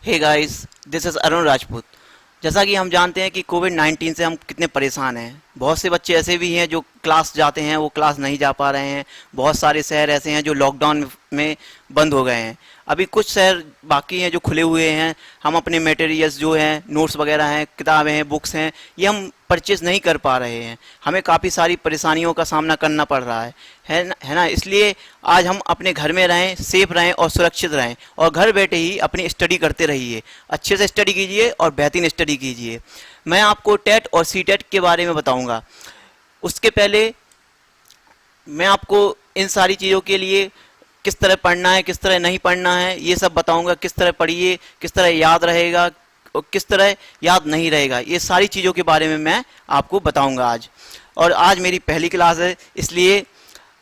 Hey guys, this is Arun Rajput. जैसा कि हम जानते हैं कि कोविड-19 से हम कितने परेशान हैं। बहुत से बच्चे ऐसे भी हैं जो क्लास जाते हैं, वो क्लास नहीं जा पा रहे हैं। बहुत सारे शहर ऐसे हैं जो लॉकडाउन में बंद हो गए हैं। अभी कुछ शहर बाकी हैं जो खुले हुए हैं। हम अपने मटेरियल्स जो हैं, नोट्स वगैरह हैं, किताबें हैं, बुक्स हैं, ये हम परचेज़ नहीं कर पा रहे हैं। हमें काफ़ी सारी परेशानियों का सामना करना पड़ रहा है ना। इसलिए आज हम अपने घर में रहें, सेफ रहें और सुरक्षित रहें, और घर बैठे ही अपनी स्टडी करते रहिए। अच्छे से स्टडी कीजिए और बेहतरीन स्टडी कीजिए। मैं आपको टेट और सी टेट के बारे में बताऊंगा। उसके पहले मैं आपको इन सारी चीज़ों के लिए किस तरह पढ़ना है, किस तरह नहीं पढ़ना है, ये सब बताऊंगा। किस तरह पढ़िए, किस तरह याद रहेगा और किस तरह याद नहीं रहेगा, ये सारी चीज़ों के बारे में मैं आपको बताऊंगा आज। और आज मेरी पहली क्लास है, इसलिए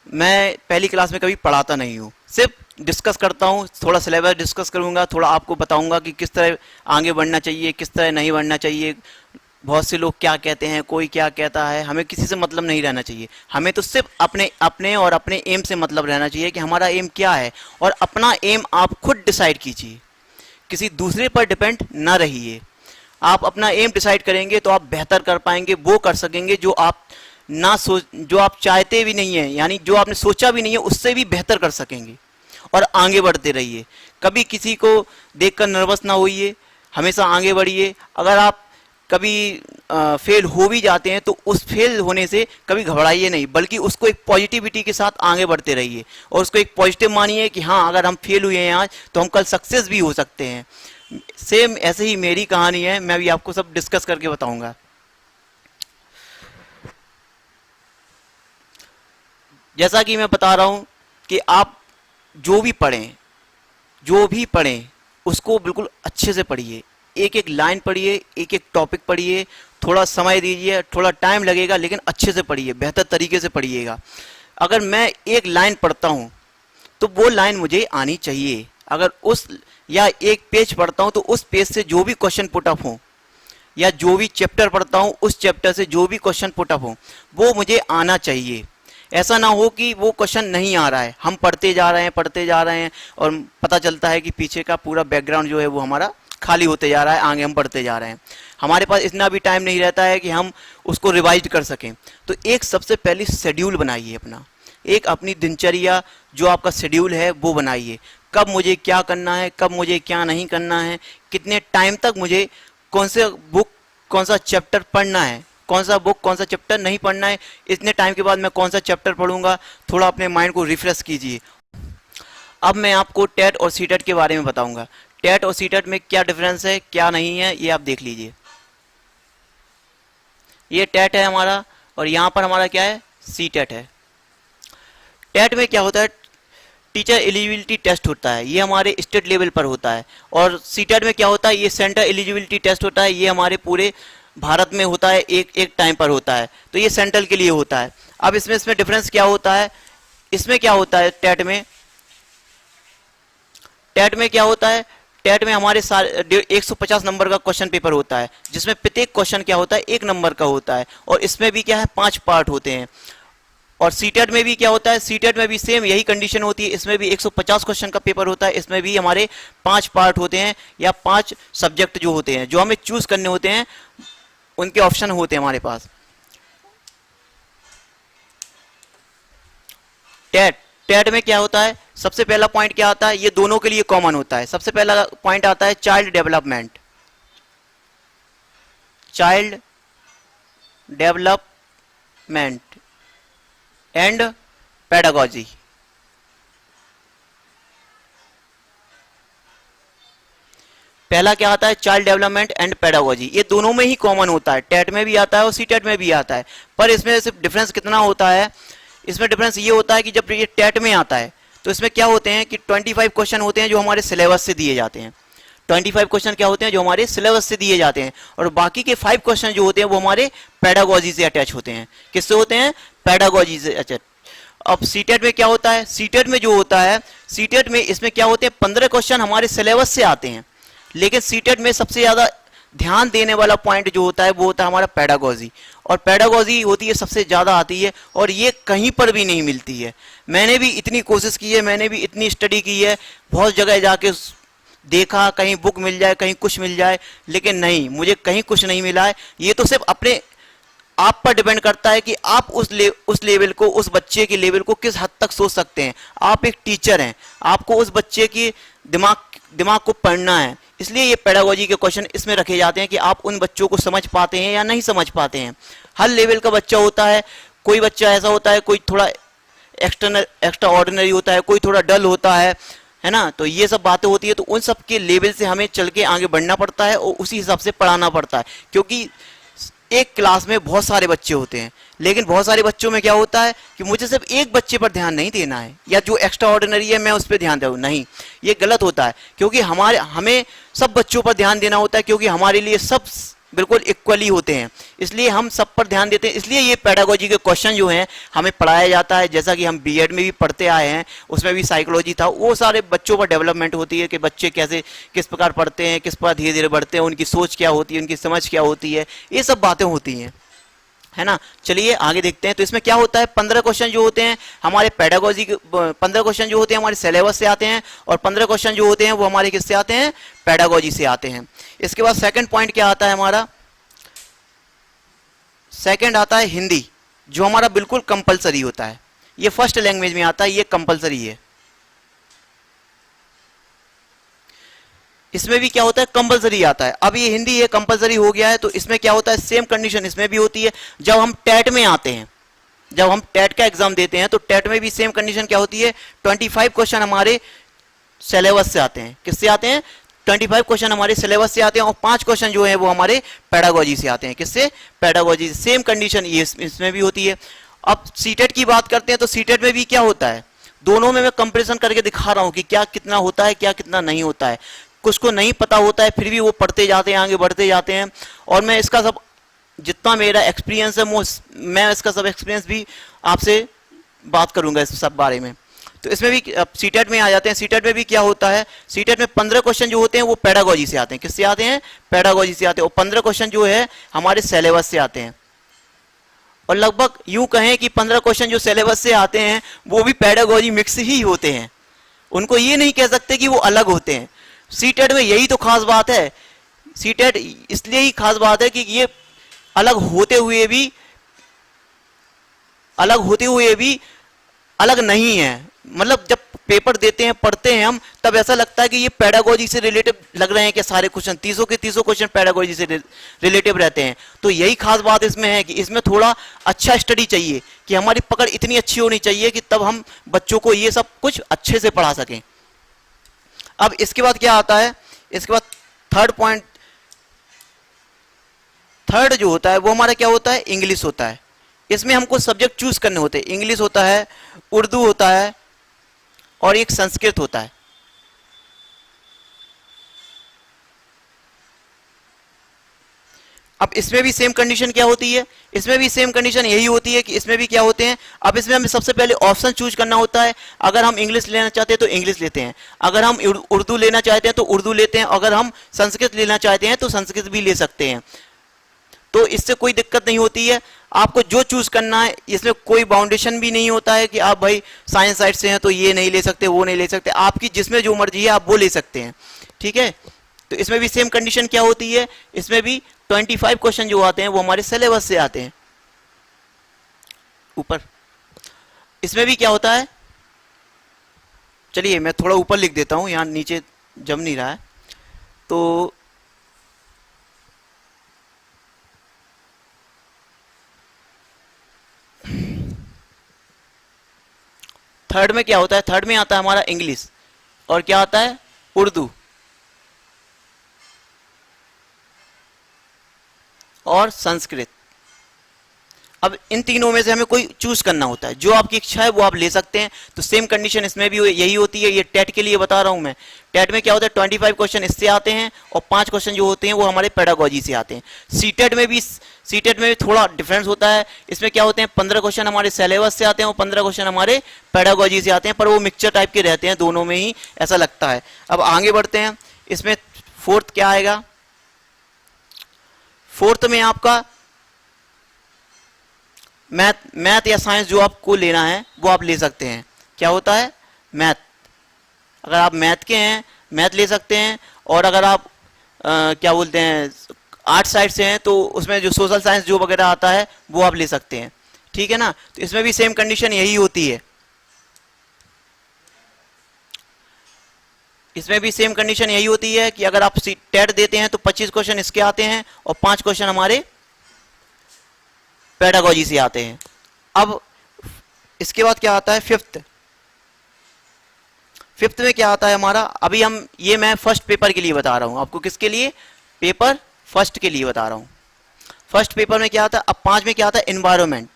मैं पहली क्लास में कभी पढ़ाता नहीं हूँ, सिर्फ डिस्कस करता हूँ। थोड़ा सिलेबस डिस्कस करूँगा, थोड़ा आपको बताऊँगा कि किस तरह आगे बढ़ना चाहिए, किस तरह नहीं बढ़ना चाहिए। बहुत से लोग क्या कहते हैं, कोई क्या कहता है, हमें किसी से मतलब नहीं रहना चाहिए। हमें तो सिर्फ अपने अपने और अपने एम से मतलब रहना चाहिए कि हमारा एम क्या है, और अपना एम आप खुद डिसाइड कीजिए, किसी दूसरे पर डिपेंड ना रहिए। आप अपना एम डिसाइड करेंगे तो आप बेहतर कर पाएंगे, वो कर सकेंगे जो आप जो आप चाहते भी नहीं है, यानी जो आपने सोचा भी नहीं है, उससे भी बेहतर कर सकेंगे। और आगे बढ़ते रहिए, कभी किसी को देखकर नर्वस ना होइए, हमेशा आगे बढ़िए। अगर आप कभी फेल हो भी जाते हैं तो उस फेल होने से कभी घबराइए नहीं, बल्कि उसको एक पॉजिटिविटी के साथ आगे बढ़ते रहिए, और उसको एक पॉजिटिव मानिए कि हाँ, अगर हम फेल हुए हैं आज तो हम कल सक्सेस भी हो सकते हैं। सेम ऐसे ही मेरी कहानी है, मैं भी आपको सब डिस्कस करके बताऊंगा। जैसा कि मैं बता रहा हूं कि आप जो भी पढ़ें, जो भी पढ़ें उसको बिल्कुल अच्छे से पढ़िए। एक एक लाइन पढ़िए, एक एक टॉपिक पढ़िए, थोड़ा समय दीजिए, थोड़ा टाइम लगेगा, लेकिन अच्छे से पढ़िए, बेहतर तरीके से पढ़िएगा। अगर मैं एक लाइन पढ़ता हूँ तो वो लाइन मुझे आनी चाहिए। अगर उस या एक पेज पढ़ता हूँ तो उस पेज से जो भी क्वेश्चन पुट अप हो, या जो भी चैप्टर पढ़ता हूँ उस चैप्टर से जो भी क्वेश्चन पुट अप हो, वो मुझे आना चाहिए। ऐसा ना हो कि वो क्वेश्चन नहीं आ रहा है, हम पढ़ते जा रहे हैं और पता चलता है कि पीछे का पूरा बैकग्राउंड जो है वो हमारा खाली होते जा रहा है, आगे हम बढ़ते जा रहे हैं। हमारे पास इतना भी टाइम नहीं रहता है कि हम उसको रिवाइज कर सकें। तो एक सबसे पहले शेड्यूल बनाइए अपना, एक अपनी दिनचर्या जो आपका शेड्यूल है वो बनाइए। कब मुझे क्या करना है, कब मुझे क्या नहीं करना है, कितने टाइम तक मुझे कौन से बुक, कौन सा चैप्टर पढ़ना है, कौन सा बुक, कौन सा चैप्टर नहीं पढ़ना है, इतने टाइम के बाद मैं कौन सा चैप्टर पढ़ूंगा। थोड़ा अपने माइंड को रिफ्रेश कीजिए। अब मैं आपको टेट और सीटेट के बारे में बताऊंगा। टेट और सीटेट में क्या डिफरेंस है, क्या नहीं है, ये आप देख लीजिए। ये टेट है हमारा, और यहाँ पर हमारा क्या है, सीटेट है। टेट में क्या होता है, टीचर एलिजिबिलिटी टेस्ट होता है, ये हमारे स्टेट लेवल पर होता है। और सीटेट में क्या होता है, ये सेंटर एलिजिबिलिटी टेस्ट होता है, ये हमारे पूरे भारत में होता है, एक एक टाइम पर होता है, तो ये सेंट्रल के लिए होता है। अब इसमें डिफरेंस क्या होता है, इसमें क्या होता है, टेट में क्या होता है, टेट में हमारे 150 नंबर का क्वेश्चन पेपर होता है, जिसमें प्रत्येक क्वेश्चन क्या होता है, 1 नंबर का होता है, और इसमें भी क्या है, 5 पार्ट होते हैं। और सीटेट में भी क्या होता है, सीटेट में भी सेम यही कंडीशन होती है, इसमें भी 150 क्वेश्चन का पेपर होता है, इसमें भी हमारे 5 पार्ट होते हैं, या 5 सब्जेक्ट जो होते हैं, जो हमें चूज करने होते हैं, उनके ऑप्शन होते हैं हमारे पास। टेट टेट में क्या होता है, सबसे पहला पॉइंट क्या आता है, ये दोनों के लिए कॉमन होता है। सबसे पहला पॉइंट आता है child development, child development and pedagogy. पहला क्या आता है, चाइल्ड डेवलपमेंट एंड पेडागोजी। ये दोनों में ही कॉमन होता है, टेट में भी आता है और सीटेट में भी आता है। पर इसमें सिर्फ डिफरेंस कितना होता है, इसमें डिफरेंस ये होता है कि जब ये टेट में आता है तो इसमें क्या होते हैं कि 25 क्वेश्चन होते हैं जो हमारे सिलेबस से दिए जाते हैं। 25 क्वेश्चन क्या होते हैं जो हमारे सिलेबस से दिए जाते हैं, और बाकी के 5 क्वेश्चन जो होते हैं वो हमारे पेडागोजी से अटैच होते हैं। किससे होते हैं, पेडागोजी से अटैच। अब सीटेट में क्या होता है, सीटेट में जो होता है, सीटेट में इसमें क्या होते हैं, 15 क्वेश्चन हमारे सिलेबस से आते हैं, लेकिन सीटेट में सबसे ज्यादा ध्यान देने वाला पॉइंट जो होता है वो होता है हमारा पेडागोजी। और पेडागोजी होती है सबसे ज्यादा आती है, और ये कहीं पर भी नहीं मिलती है। मैंने भी इतनी कोशिश की है, मैंने भी इतनी स्टडी की है, बहुत जगह जाके देखा कहीं बुक मिल जाए, कहीं कुछ मिल जाए, लेकिन नहीं, मुझे कहीं कुछ नहीं मिला है। ये तो सिर्फ अपने आप पर डिपेंड करता है कि आप उस लेवल को, उस बच्चे के लेवल को किस हद तक सोच सकते हैं। आप एक टीचर हैं, आपको उस बच्चे की दिमाग को पढ़ना है, इसलिए ये पेडागोजी के क्वेश्चन इसमें रखे जाते हैं कि आप उन बच्चों को समझ पाते हैं या नहीं समझ पाते हैं। हर लेवल का बच्चा होता है, कोई बच्चा ऐसा होता है, कोई थोड़ा एक्स्ट्रा ऑर्डिनरी होता है, कोई थोड़ा डल होता है ना। तो ये सब बातें होती है, तो उन सब के लेवल से हमें चल के आगे बढ़ना पड़ता है और उसी हिसाब से पढ़ाना पड़ता है। क्योंकि एक क्लास में बहुत सारे बच्चे होते हैं, लेकिन बहुत सारे बच्चों में क्या होता है कि मुझे सिर्फ एक बच्चे पर ध्यान नहीं देना है, या जो एक्स्ट्रा ऑर्डिनरी है मैं उस पर ध्यान दूँ, नहीं, ये गलत होता है। क्योंकि हमें सब बच्चों पर ध्यान देना होता है, क्योंकि हमारे लिए सब बिल्कुल इक्वली होते हैं, इसलिए हम सब पर ध्यान देते हैं। इसलिए ये पेडागोजी के क्वेश्चन जो हैं हमें पढ़ाया जाता है। जैसा कि हम बीएड में भी पढ़ते आए हैं, उसमें भी साइकोलॉजी था, वो सारे बच्चों पर डेवलपमेंट होती है कि बच्चे कैसे, किस प्रकार पढ़ते हैं, किस प्रकार धीरे धीरे बढ़ते हैं, उनकी सोच क्या होती है, उनकी समझ क्या होती है, ये सब बातें होती हैं, है ना। चलिए आगे देखते हैं। तो इसमें क्या होता है, 15 क्वेश्चन जो होते हैं हमारे पेडागोजी के, 15 क्वेश्चन जो होते हैं हमारे सिलेबस से आते हैं, और 15 क्वेश्चन जो होते हैं वो हमारे किससे आते हैं, पेडागोजी से आते हैं। इसके बाद सेकंड पॉइंट क्या आता है हमारा, सेकंड आता है हिंदी, जो हमारा बिल्कुल कंपलसरी होता है। ये फर्स्ट लैंग्वेज में आता है, ये कंपलसरी है। इसमें भी क्या होता है, कंपलसरी आता है। अब ये हिंदी ये कंपलसरी हो गया है, तो इसमें क्या होता है, सेम कंडीशन इसमें भी होती है। जब हम टेट में आते हैं, जब हम टेट का एग्जाम देते हैं, तो टेट में भी सेम कंडीशन क्या होती है, 25 क्वेश्चन हमारे सिलेबस से आते हैं। किससे आते हैं, 25 क्वेश्चन हमारे सिलेबस से आते हैं, और 5 क्वेश्चन जो है वो हमारे पेडागोजी से आते हैं। किससे, पेडागोजी से। सेम कंडीशन ये इसमें भी होती है। अब सीटेट की बात करते हैं, तो सीटेट में भी क्या होता है, दोनों में मैं कंपैरिजन करके दिखा रहा हूं कि क्या कितना होता है, क्या कितना नहीं होता है। कुछ को नहीं पता होता है, फिर भी वो पढ़ते जाते हैं, आगे बढ़ते जाते हैं। और मैं इसका सब, जितना मेरा एक्सपीरियंस है, मैं इसका सब एक्सपीरियंस भी आपसे बात करूंगा इस सब बारे में। तो इसमें भी सीटेट में आ जाते हैं। सीटेट में भी क्या होता है, सीटेट में 15 क्वेश्चन जो होते हैं वो पेडागोजी से आते हैं। किससे आते हैं, पेडागोजी से आते हैं। और 15 क्वेश्चन जो है हमारे सिलेबस से आते हैं। और लगभग यूं कहें कि 15 क्वेश्चन जो सिलेबस से आते हैं वो भी पेडागोजी मिक्स ही होते हैं, उनको ये नहीं कह सकते कि वो अलग होते हैं। सीटेट में यही तो खास बात है। सीटेट इसलिए ही खास बात है कि ये अलग होते हुए भी अलग नहीं है। मतलब जब पेपर देते हैं, पढ़ते हैं हम, तब ऐसा लगता है कि ये पेडागोजी से रिलेटिव लग रहे हैं कि सारे क्वेश्चन, 30 के 30 क्वेश्चन पेडागोजी से रिलेटिव रहते हैं। तो यही खास बात इसमें है कि इसमें थोड़ा अच्छा स्टडी चाहिए, कि हमारी पकड़ इतनी अच्छी होनी चाहिए कि तब हम बच्चों को ये सब कुछ अच्छे से पढ़ा सकें। अब इसके बाद क्या आता है, इसके बाद थर्ड पॉइंट, थर्ड जो होता है वो हमारा क्या होता है, इंग्लिश होता है। इसमें हमको सब्जेक्ट चूज करने होते हैं। इंग्लिश होता है, उर्दू होता है, और एक संस्कृत होता है। अब इसमें भी सेम कंडीशन क्या होती है, इसमें भी सेम कंडीशन यही होती है कि इसमें भी क्या होते हैं। अब इसमें हमें सबसे पहले ऑप्शन चूज करना होता है। अगर हम इंग्लिश लेना चाहते हैं तो इंग्लिश लेते हैं, अगर हम उर्दू लेना चाहते हैं तो उर्दू लेते हैं, अगर हम संस्कृत लेना चाहते हैं तो संस्कृत भी ले सकते हैं। तो इससे कोई दिक्कत नहीं होती है। आपको जो चूज करना है, इसमें कोई बाउंडेशन भी नहीं होता है कि आप भाई साइंस साइड से हैं तो ये नहीं ले सकते, वो नहीं ले सकते। आपकी जिसमें जो मर्जी है आप वो ले सकते हैं, ठीक है। तो इसमें भी सेम कंडीशन क्या होती है, इसमें भी 25 क्वेश्चन जो आते हैं वो हमारे सिलेबस से आते हैं। ऊपर इसमें भी क्या होता है, चलिए मैं थोड़ा ऊपर लिख देता हूं, यहां नीचे जम नहीं रहा है। तो थर्ड में क्या होता है, थर्ड में आता है हमारा इंग्लिश, और क्या आता है, उर्दू और संस्कृत। अब इन तीनों में से हमें कोई चूज करना होता है, जो आपकी इच्छा है वो आप ले सकते हैं। तो सेम कंडीशन इसमें भी यही होती है। ये टेट के लिए बता रहा हूं मैं। टेट में क्या होता है, 25 क्वेश्चन इससे आते हैं, और 5 क्वेश्चन जो होते हैं वो हमारे पेडागोजी से आते हैं। सीटेट में भी थोड़ा डिफरेंस होता है। इसमें क्या होते हैं, 15 क्वेश्चन हमारे सिलेबस से आते हैं और 15 क्वेश्चन हमारे पेडागोजी से आते हैं, पर वो मिक्सचर टाइप के रहते हैं दोनों में ही, ऐसा लगता है। अब आगे बढ़ते हैं। इसमें फोर्थ क्या आएगा, फोर्थ में आपका मैथ या साइंस जो आपको लेना है वो आप ले सकते हैं। क्या होता है, मैथ। अगर आप मैथ के हैं मैथ ले सकते हैं, और अगर आप क्या बोलते हैं आर्ट साइड से हैं तो उसमें जो सोशल साइंस जो वगैरह आता है वो आप ले सकते हैं, ठीक है ना। तो इसमें भी सेम कंडीशन यही होती है, इसमें भी सेम कंडीशन यही होती है कि अगर आप टेट देते हैं तो 25 क्वेश्चन इसके आते हैं और 5 क्वेश्चन हमारे पेडागोजी से आते हैं। अब इसके बाद क्या आता है फिफ्थ। फिफ्थ में क्या आता है हमारा, अभी हम ये मैं फर्स्ट पेपर के लिए बता रहा हूं आपको, किसके लिए, पेपर फर्स्ट के लिए बता रहा हूं। फर्स्ट पेपर में क्या आता है, अब 5 में क्या आता है एनवायरमेंट।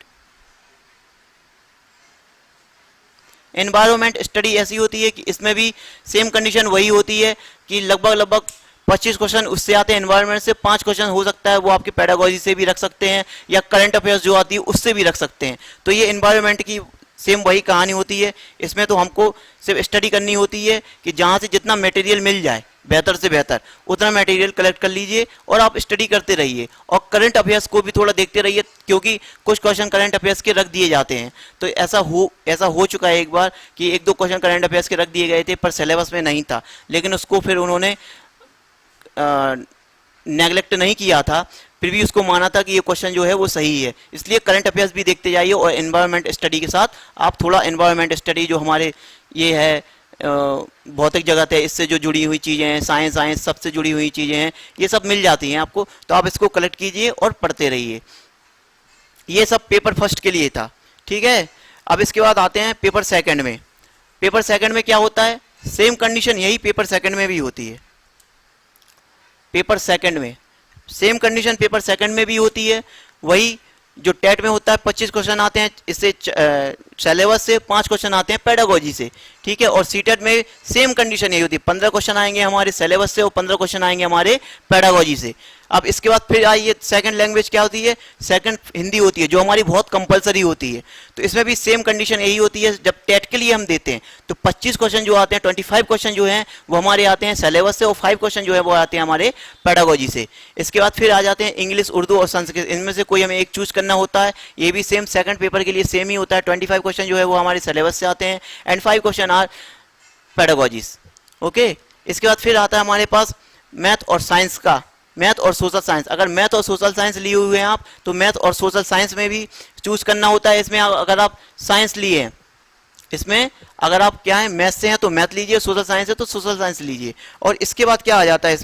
एनवायरमेंट स्टडी ऐसी होती है कि इसमें भी सेम कंडीशन वही होती है कि लगभग 25 क्वेश्चन उससे आते हैं एनवायरमेंट से, 5 क्वेश्चन हो सकता है वो आपके पेडागोजी से भी रख सकते हैं या करंट अफेयर्स जो आती है उससे भी रख सकते हैं। तो ये एनवायरमेंट की सेम वही कहानी होती है। इसमें तो हमको सिर्फ स्टडी करनी होती है कि जहाँ से जितना मटेरियल मिल जाए बेहतर से बेहतर उतना मटेरियल कलेक्ट कर लीजिए और आप स्टडी करते रहिए, और करंट अफेयर्स को भी थोड़ा देखते रहिए क्योंकि कुछ क्वेश्चन करंट अफेयर्स के रख दिए जाते हैं। तो ऐसा हो चुका है एक बार कि 1-2 क्वेश्चन करंट अफेयर्स के रख दिए गए थे पर सिलेबस में नहीं था, लेकिन उसको फिर उन्होंने नेगलेक्ट नहीं किया था, फिर भी उसको माना था कि ये क्वेश्चन जो है वो सही है। इसलिए करंट अफेयर्स भी देखते जाइए और एनवायरनमेंट स्टडी के साथ आप थोड़ा एनवायरनमेंट स्टडी जो हमारे ये है भौतिक जगत है इससे जो जुड़ी हुई चीज़ें हैं, साइंस सबसे जुड़ी हुई चीज़ें हैं, ये सब मिल जाती हैं आपको, तो आप इसको कलेक्ट कीजिए और पढ़ते रहिए। ये सब पेपर फर्स्ट के लिए था, ठीक है। अब इसके बाद आते हैं पेपर सेकंड में। पेपर सेकंड में क्या होता है, सेम कंडीशन यही पेपर सेकंड में भी होती है। पेपर सेकंड में सेम कंडीशन पेपर सेकंड में भी होती है, वही जो टेट में होता है 25 क्वेश्चन आते हैं इससे सिलेबस से, 5 क्वेश्चन आते हैं पेडागोजी से, ठीक है। और सीटेट में सेम कंडीशन यही होती है, 15 क्वेश्चन आएंगे हमारे सिलेबस से और 15 क्वेश्चन आएंगे हमारे पेडागोजी से। अब इसके बाद फिर आइए सेकंड लैंग्वेज क्या होती है, सेकंड हिंदी होती है जो हमारी बहुत कंपलसरी होती है। तो इसमें भी सेम कंडीशन यही होती है, जब टेट के लिए हम देते हैं तो 25 क्वेश्चन जो आते हैं 25 क्वेश्चन जो हैं वो हमारे आते हैं सिलेबस से और 5 क्वेश्चन जो है वो आते हैं हमारे पेडागोजी से। इसके बाद फिर आ जाते हैं इंग्लिश, उर्दू और संस्कृत, इनमें से कोई हमें एक चूज करना होता है। ये भी सेम सेकंड पेपर के लिए सेम ही होता है, 25 क्वेश्चन जो है वो हमारे सिलेबस से आते हैं एंड 5 क्वेश्चन आर पेडागोजीज, ओके। इसके बाद फिर आता है हमारे पास मैथ और साइंस का, मैथ और सोशल साइंस। अगर मैथ और सोशल साइंस लिए हुए हैं आप तो मैथ और सोशल साइंस में भी चूज करना होता है। इसमें अगर आप साइंस लिए हैं, इसमें अगर आप क्या है मैथ से हैं तो मैथ लीजिए, सोशल साइंस है तो सोशल साइंस लीजिए। और इसके बाद क्या आ जाता है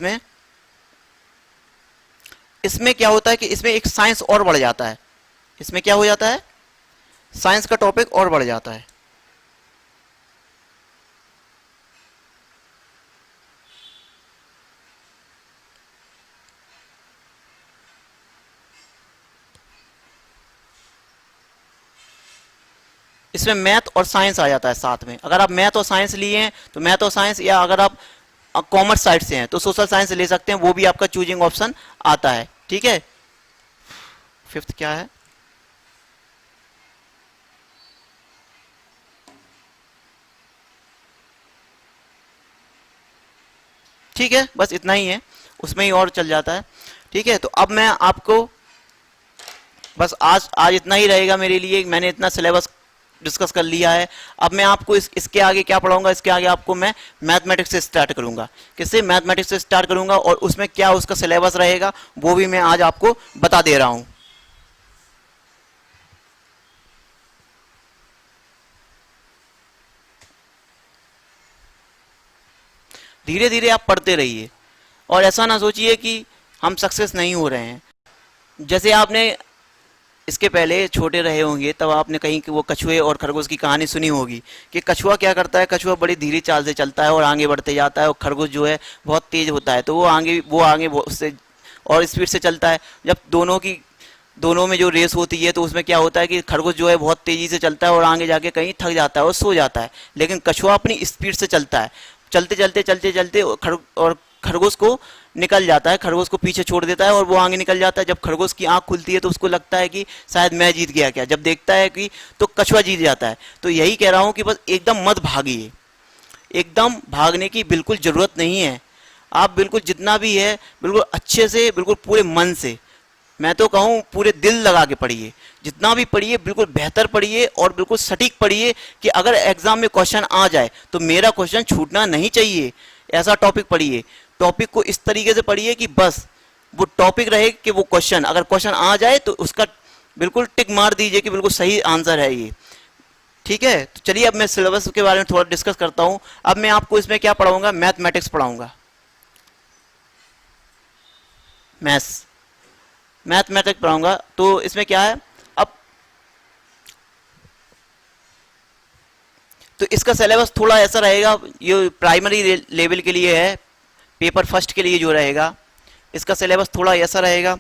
इसमें क्या होता है कि इसमें एक साइंस और बढ़ जाता है। इसमें क्या हो जाता है, साइंस का टॉपिक और बढ़ जाता है। इसमें मैथ और साइंस आ जाता है साथ में। अगर आप मैथ और साइंस लिए हैं तो मैथ और साइंस, या अगर आप कॉमर्स साइड से हैं तो सोशल साइंस ले सकते हैं, वो भी आपका चूजिंग ऑप्शन आता है, ठीक है। फिफ्थ क्या है, ठीक है, बस इतना ही है, उसमें ही और चल जाता है, ठीक है। तो अब मैं आपको बस आज इतना ही रहेगा मेरे लिए, मैंने इतना सिलेबस डिस्कस कर लिया है। अब मैं आपको इसके आगे क्या पढ़ाऊंगा, इसके आगे आपको मैं मैथमेटिक्स से स्टार्ट करूंगा। किससे, मैथमेटिक्स से स्टार्ट करूंगा, और उसमें क्या उसका सिलेबस रहेगा वो भी मैं आज आपको बता दे रहा हूं। धीरे धीरे आप पढ़ते रहिए और ऐसा ना सोचिए कि हम सक्सेस नहीं हो रहे हैं। जैसे आपने इसके पहले छोटे रहे होंगे तब आपने कहीं कि वो कछुए और खरगोश की कहानी सुनी होगी कि कछुआ क्या करता है, कछुआ बड़ी धीरे चाल से चलता है और आगे बढ़ते जाता है, और खरगोश जो है बहुत तेज होता है तो वो आगे उससे और स्पीड से चलता है। जब दोनों में जो रेस होती है तो उसमें क्या होता है कि खरगोश जो है बहुत तेजी से चलता है और आगे जाके कहीं थक जाता है और सो जाता है, लेकिन कछुआ अपनी स्पीड से चलता है, चलते और खरगोश को निकल जाता है, खरगोश को पीछे छोड़ देता है और वो आगे निकल जाता है। जब खरगोश की आंख खुलती है तो उसको लगता है कि शायद मैं जीत गया क्या, जब देखता है कि तो कछुआ जीत जाता है। तो यही कह रहा हूं कि बस एकदम मत भागिए, एकदम भागने की बिल्कुल जरूरत नहीं है। आप बिल्कुल जितना भी है बिल्कुल अच्छे से, बिल्कुल पूरे मन से, मैं तो कहूँ पूरे दिल लगा के पढ़िए, जितना भी पढ़िए बिल्कुल बेहतर पढ़िए और बिल्कुल सटीक पढ़िए कि अगर एग्जाम में क्वेश्चन आ जाए तो मेरा क्वेश्चन छूटना नहीं चाहिए। ऐसा टॉपिक पढ़िए, टॉपिक को इस तरीके से पढ़िए कि बस वो टॉपिक रहे कि वो क्वेश्चन, अगर क्वेश्चन आ जाए तो उसका बिल्कुल टिक मार दीजिए कि बिल्कुल सही आंसर है ये। ठीक है, तो चलिए अब मैं सिलेबस के बारे में थोड़ा डिस्कस करता हूँ। अब मैं आपको इसमें क्या पढ़ाऊंगा, मैथमेटिक्स पढ़ाऊंगा, मैथमेटिक्स पढ़ाऊंगा। तो इसमें क्या है, अब तो इसका सिलेबस थोड़ा ऐसा रहेगा, ये प्राइमरी लेवल के लिए है, पेपर फर्स्ट के लिए जो रहेगा, इसका सिलेबस थोड़ा ऐसा रहेगा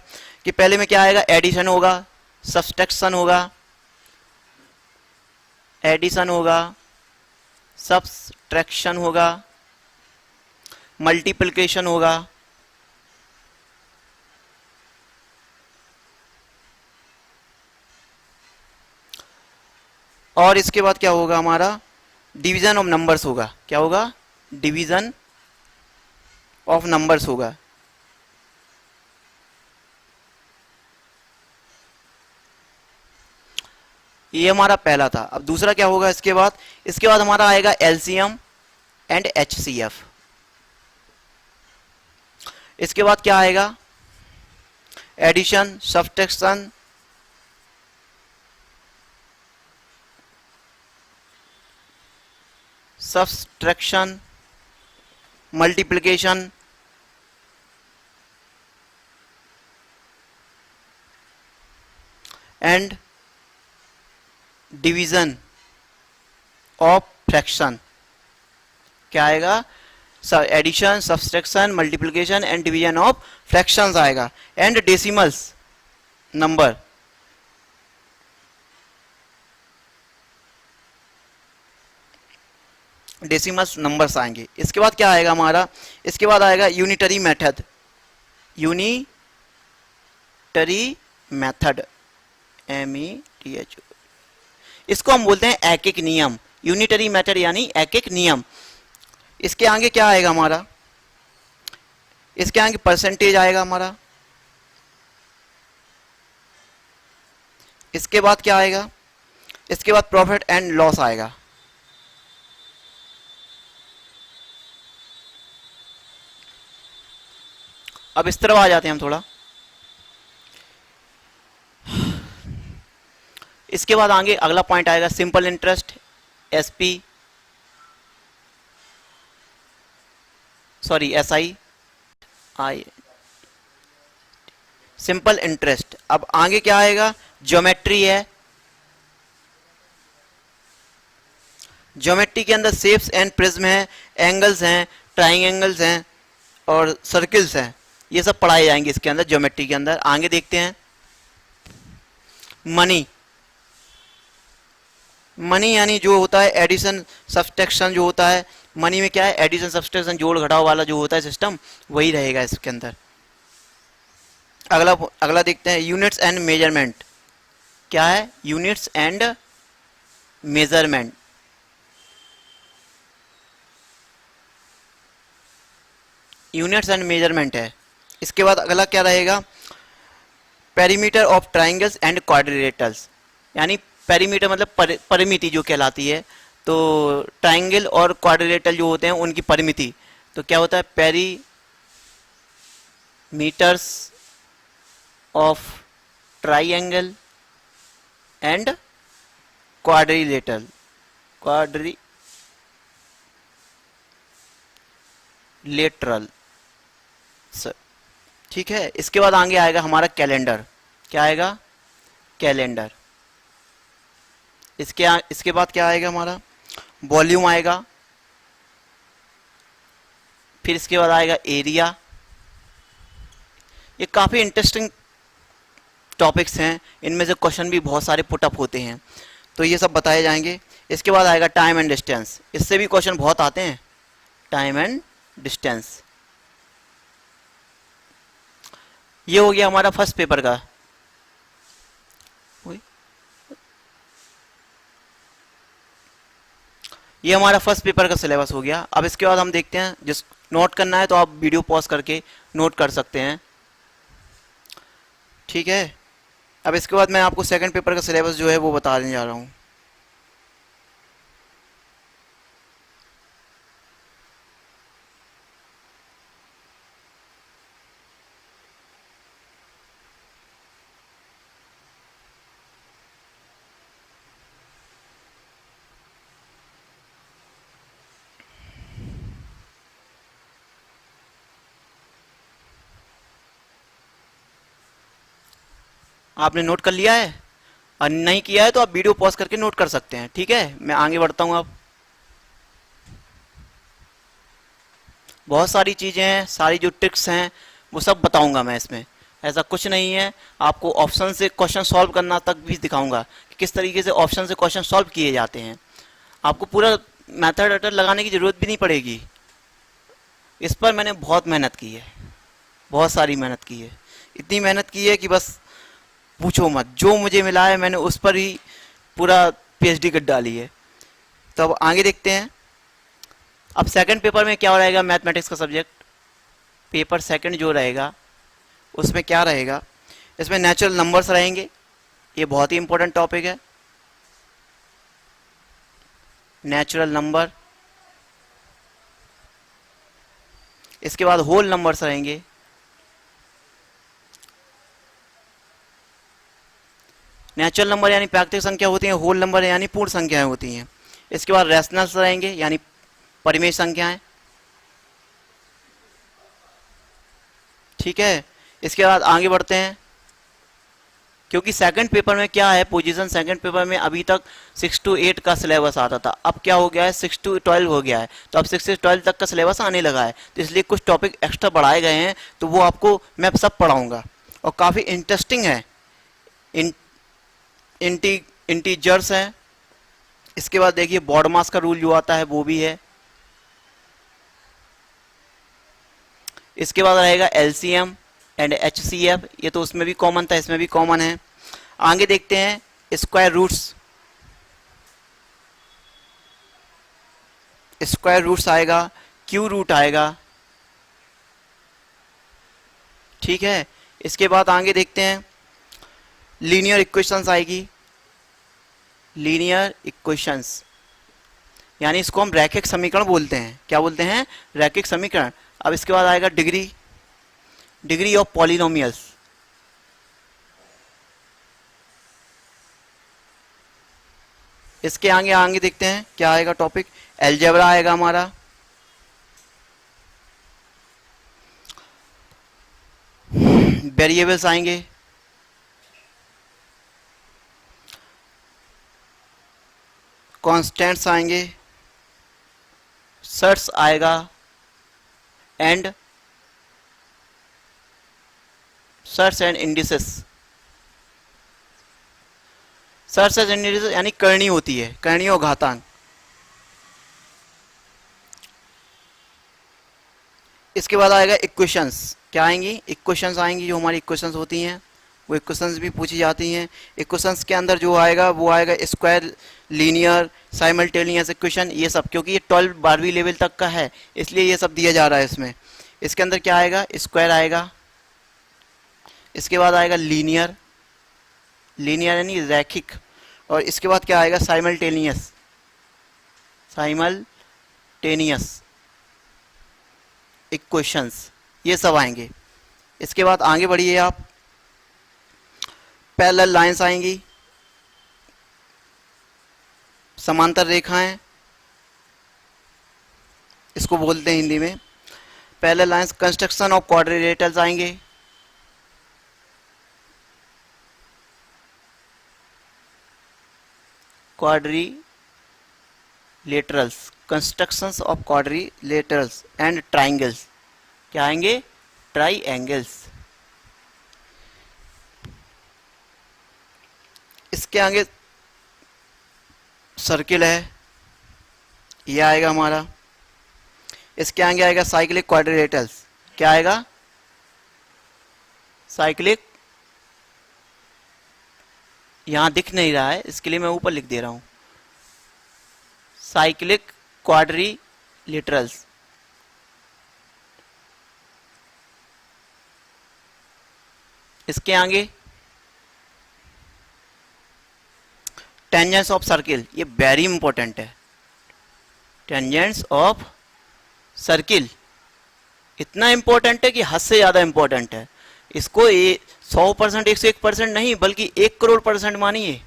कि पहले में क्या आएगा, एडिशन होगा, सब्सट्रैक्शन होगा, एडिशन होगा, सब्सट्रैक्शन होगा, मल्टीप्लिकेशन होगा, और इसके बाद क्या होगा हमारा, डिवीजन ऑफ नंबर्स होगा। क्या होगा, डिवीजन ऑफ नंबर्स होगा। ये हमारा पहला था। अब दूसरा क्या होगा इसके बाद हमारा आएगा एलसीएम एंड एचसीएफ। इसके बाद क्या आएगा, addition, subtraction, multiplication, and division of fraction. क्या आएगा, addition, subtraction, multiplication and division of fractions आएगा। And decimals number, decimals numbers आएंगे। इसके बाद क्या आएगा हमारा, इसके बाद आएगा unitary method, unitary method, METH, इसको हम बोलते हैं एक एक नियम, यूनिटरी मेथड यानी एक एक नियम। इसके आगे क्या आएगा हमारा, इसके आगे परसेंटेज आएगा हमारा। इसके बाद क्या आएगा, इसके बाद प्रॉफिट एंड लॉस आएगा। अब इस तरफ आ जाते हैं हम थोड़ा। इसके बाद आगे अगला पॉइंट आएगा simple interest, SI, simple interest. अब आगे क्या आएगा, ज्योमेट्री है, ज्योमेट्री के अंदर शेप्स एंड प्रिज्म है, एंगल्स हैं, ट्राइंगल्स हैं और सर्किल्स हैं, ये सब पढ़ाए जाएंगे इसके अंदर, ज्योमेट्री के अंदर। आगे देखते हैं मनी, मनी यानी जो होता है एडिशन सब्सट्रैक्शन जो होता है, मनी में क्या है, एडिशन सब्सट्रैक्शन जोड़ घटाव वाला जो होता है सिस्टम, वही रहेगा इसके अंदर। अगला देखते हैं यूनिट्स एंड मेजरमेंट। क्या है, units and measurement. Units and measurement है। इसके बाद अगला क्या रहेगा, perimeter of triangles and quadrilaterals, यानी पेरीमीटर मतलब परिमिति जो कहलाती है, तो ट्राइंगल और क्वाड्रिलेटरल जो होते हैं उनकी परिमिति। तो क्या होता है, perimeters of triangle and quadrilateral, ठीक है। इसके बाद आगे आएगा हमारा कैलेंडर। क्या आएगा, कैलेंडर। इसके बाद क्या आएगा हमारा, वॉल्यूम आएगा। फिर इसके बाद आएगा एरिया। ये काफ़ी इंटरेस्टिंग टॉपिक्स हैं, इनमें से क्वेश्चन भी बहुत सारे पुटअप होते हैं, तो ये सब बताए जाएंगे। इसके बाद आएगा टाइम एंड डिस्टेंस, इससे भी क्वेश्चन बहुत आते हैं, टाइम एंड डिस्टेंस। ये हो गया हमारा फर्स्ट पेपर का। ये हमारा फर्स्ट पेपर का सिलेबस हो गया। अब इसके बाद हम देखते हैं, जिस नोट करना है तो आप वीडियो पॉज करके नोट कर सकते हैं, ठीक है। अब इसके बाद मैं आपको सेकंड पेपर का सिलेबस जो है वो बताने जा रहा हूँ। आपने नोट कर लिया है? और नहीं किया है तो आप वीडियो पॉज करके नोट कर सकते हैं। ठीक है, मैं आगे बढ़ता हूँ। अब बहुत सारी चीज़ें हैं, सारी जो ट्रिक्स हैं वो सब बताऊंगा मैं इसमें। ऐसा कुछ नहीं है, आपको ऑप्शन से क्वेश्चन सॉल्व करना तक भी दिखाऊंगा कि किस तरीके से ऑप्शन से क्वेश्चन सॉल्व किए जाते हैं। आपको पूरा मेथड अटर लगाने की ज़रूरत भी नहीं पड़ेगी। इस पर मैंने बहुत मेहनत की है, बहुत सारी मेहनत की है। इतनी मेहनत की है कि बस पूछो मत। जो मुझे मिला है मैंने उस पर ही पूरा पीएचडी कर डाली है। तो अब आगे देखते हैं। अब सेकंड पेपर में क्या रहेगा मैथमेटिक्स का सब्जेक्ट, पेपर सेकंड जो रहेगा उसमें क्या रहेगा, इसमें नेचुरल नंबर्स रहेंगे। ये बहुत ही इंपॉर्टेंट टॉपिक है, नेचुरल नंबर। इसके बाद होल नंबर्स रहेंगे, नेचुरल नंबर यानी प्राकृतिक संख्या होती है, होल नंबर यानी पूर्ण संख्याएं होती हैं। इसके बाद रैशनल्स रहेंगे यानी परिमेय संख्याएं। ठीक है, इसके बाद आगे बढ़ते हैं। क्योंकि सेकंड पेपर में क्या है पोजीशन, सेकंड पेपर में अभी तक 6 to 8 का सिलेबस आता था, अब क्या हो गया है 6 to 12 हो गया है। तो अब 6 से 12 तक का सिलेबस आने लगा है, तो इसलिए कुछ टॉपिक एक्स्ट्रा बढ़ाए गए हैं, तो वो आपको मैं सब पढ़ाऊंगा और काफ़ी इंटरेस्टिंग है। इंटीजर्स है। इसके बाद देखिए बॉड मास का रूल जो आता है वो भी है। इसके बाद रहेगा एलसीएम एंड एचसीएफ, ये तो उसमें भी कॉमन था, इसमें भी कॉमन है। आगे देखते हैं स्क्वायर रूट्स। स्क्वायर रूट्स आएगा, क्यू रूट आएगा। ठीक है, इसके बाद आगे देखते हैं लीनियर इक्वेशंस आएगी। लीनियर इक्वेशंस यानी इसको हम रैखिक समीकरण बोलते हैं। क्या बोलते हैं? रैखिक समीकरण। अब इसके बाद आएगा डिग्री ऑफ पॉलिनोमियल्स। इसके आगे देखते हैं क्या आएगा टॉपिक, एलजेब्रा आएगा हमारा। वेरिएबल्स आएंगे, कॉन्स्टेंट्स आएंगे, सर्ट्स आएगा and shirts and indices. Shirts and indices यानी करनी होती है, करनी और घातांक। इसके बाद आएगा इक्वेशंस। क्या आएंगी? इक्वेशंस आएंगी, जो हमारी इक्वेशंस होती हैं वो इक्वेशंस भी पूछी जाती हैं। इक्वेशंस के अंदर जो आएगा वो आएगा स्क्वायर, लीनियर, साइमल्टेनियस इक्वेशन, ये सब। क्योंकि ये 12वीं लेवल तक का है इसलिए ये सब दिया जा रहा है इसमें। इसके अंदर क्या आएगा? स्क्वायर आएगा। इसके बाद आएगा लीनियर, लीनियर यानी रैखिक। और इसके बाद क्या आएगा? साइमल्टेनियस, साइमल्टेनियस इक्वेशंस, ये सब आएंगे। इसके बाद आगे बढ़िए आप, पैरेलल लाइंस आएंगी, समांतर रेखाएं इसको बोलते हैं हिंदी में। Parallel lines, construction of quadrilaterals आएंगे। Quadrilaterals, constructions of quadrilaterals and triangles. क्या आएंगे? ट्राइएंगल्स। इसके आगे सर्किल है, ये आएगा हमारा। इसके आगे आएगा साइक्लिक क्वाड्रिलेटरल्स। क्या आएगा? साइक्लिक, यहां दिख नहीं रहा है इसके लिए मैं ऊपर लिख दे रहा हूं, साइक्लिक क्वाड्रिलेटरल्स। इसके आगे टेंजेंट्स ऑफ सर्किल, ये वेरी इंपॉर्टेंट है। टेंजेंट्स ऑफ सर्किल इतना इंपॉर्टेंट है कि हद से ज़्यादा इंपॉर्टेंट है। इसको 100%, 101% नहीं बल्कि 1 करोड़% मानिए,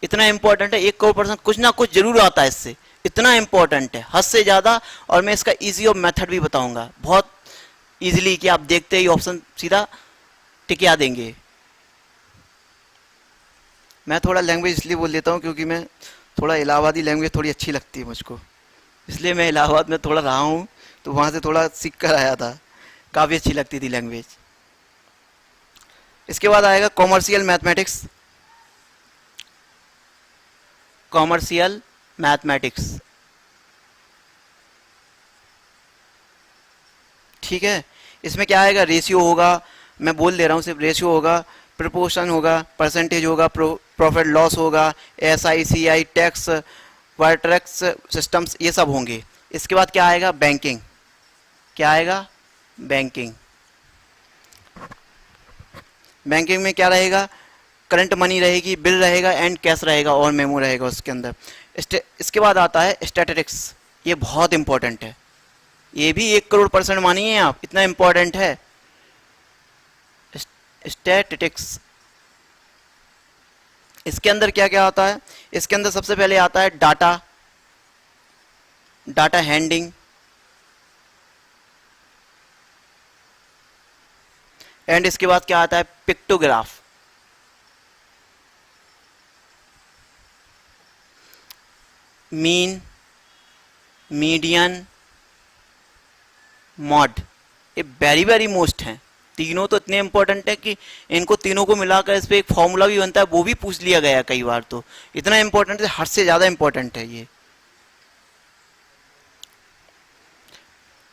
इतना इंपॉर्टेंट है। 1 करोड़% कुछ ना कुछ जरूर आता है इससे, इतना इंपॉर्टेंट है, हद से ज़्यादा। और मैं इसका इजी और मेथड भी बताऊंगा बहुत इजीली कि आप देखते ही ऑप्शन सीधा टिका देंगे। मैं थोड़ा लैंग्वेज इसलिए बोल देता हूँ क्योंकि मैं थोड़ा इलाहाबादी लैंग्वेज थोड़ी अच्छी लगती है मुझको, इसलिए मैं इलाहाबाद में थोड़ा रहा हूँ, तो वहाँ से थोड़ा सीख कर आया था, काफ़ी अच्छी लगती थी लैंग्वेज। इसके बाद आएगा कॉमर्शियल मैथमेटिक्स। कॉमर्शियल मैथमेटिक्स, ठीक है। इसमें क्या आएगा, रेशियो होगा, मैं बोल दे रहा हूँ, सिर्फ रेशियो होगा, प्रोपोर्शन होगा, परसेंटेज होगा, प्रॉफिट लॉस होगा, SI CI टैक्स, वर्ट्रैक्स सिस्टम्स, ये सब होंगे। इसके बाद क्या आएगा, बैंकिंग। क्या आएगा, बैंकिंग। बैंकिंग में क्या रहेगा, करंट मनी रहेगी, बिल रहेगा एंड कैश रहेगा और मेमो रहेगा उसके अंदर। इसके बाद आता है स्टैटिस्टिक्स, ये बहुत इंपॉर्टेंट है, ये भी 1 करोड़ % मानिए आप, इतना इंपॉर्टेंट है स्टैटिस्टिक्स। इसके अंदर क्या क्या आता है, इसके अंदर सबसे पहले आता है डाटा, डाटा हैंडलिंग, एंड इसके बाद क्या आता है, पिक्टोग्राफ। मीन, मीडियन, मॉड, ये वेरी वेरी मोस्ट हैं। तीनों तो इतने इंपॉर्टेंट है कि इनको तीनों को मिलाकर इस पे एक फॉर्मूला भी बनता है, वो भी पूछ लिया गया कई बार, तो इतना इंपॉर्टेंट है, हद से ज़्यादा इंपॉर्टेंट है ये।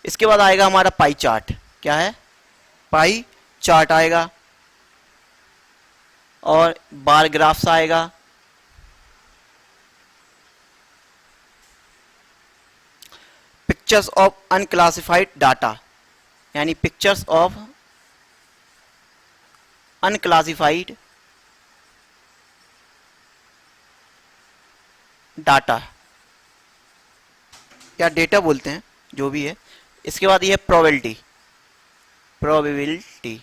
इसके बाद आएगा हमारा पाई चार्ट। क्या है, पाई चार्ट आएगा, और बार ग्राफ्स आएगा, पिक्चर्स ऑफ अनक्लासिफाइड डाटा, यानी पिक्चर्स ऑफ अनक्लासिफाइड डाटा या डेटा बोलते हैं, जो भी है। इसके बाद ये प्रोबेबिलिटी, प्रोबेबिलिटी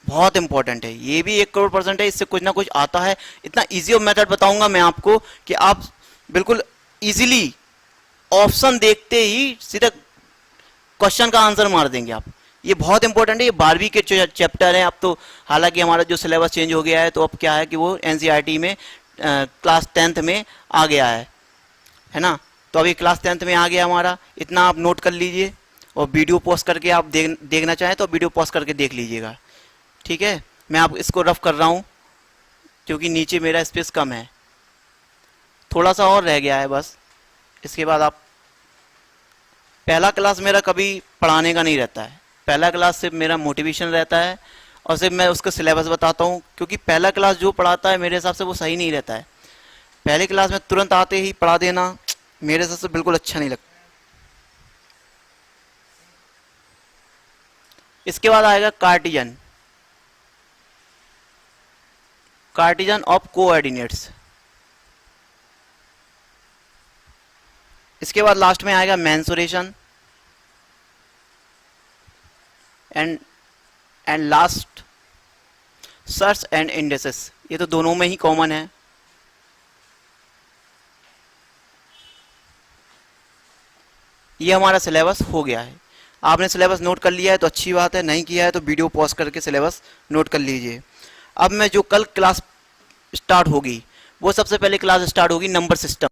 बहुत इंपॉर्टेंट है, ये भी 1 करोड़ % है, इससे कुछ ना कुछ आता है। इतना इजी मेथड बताऊंगा मैं आपको कि आप बिल्कुल इजीली ऑप्शन देखते ही सीधा क्वेश्चन का आंसर मार देंगे आप। ये बहुत इंपॉर्टेंट है, ये 12वीं के चैप्टर हैं अब तो, हालांकि हमारा जो सिलेबस चेंज हो गया है, तो अब क्या है कि वो NCERT में क्लास 10th में आ गया है ना। तो अभी क्लास 10th में आ गया हमारा, इतना आप नोट कर लीजिए, और वीडियो पॉज करके आप देखना चाहें तो वीडियो पॉज करके देख लीजिएगा, ठीक है। मैं आप इसको रफ कर रहा हूँ क्योंकि नीचे मेरा स्पेस कम है, थोड़ा सा और रह गया है बस। इसके बाद आप, पहला क्लास मेरा कभी पढ़ाने का नहीं रहता है, पहला क्लास सिर्फ मेरा मोटिवेशन रहता है, और सिर्फ मैं उसका सिलेबस बताता हूँ, क्योंकि पहला क्लास जो पढ़ाता है मेरे हिसाब से वो सही नहीं रहता है। पहले क्लास में तुरंत आते ही पढ़ा देना मेरे हिसाब से बिल्कुल अच्छा नहीं लगता। इसके बाद आएगा कार्टिजन, कार्टिजन ऑफ कोऑर्डिनेट्स। इसके बाद लास्ट में आएगा mensuration, and last search and indexes. ये तो दोनों में ही कॉमन है। ये हमारा सिलेबस हो गया है। आपने सिलेबस नोट कर लिया है तो अच्छी बात है, नहीं किया है तो वीडियो पॉज करके सिलेबस नोट कर लीजिए। अब मैं जो कल क्लास स्टार्ट होगी, वो सबसे पहले क्लास स्टार्ट होगी नंबर सिस्टम।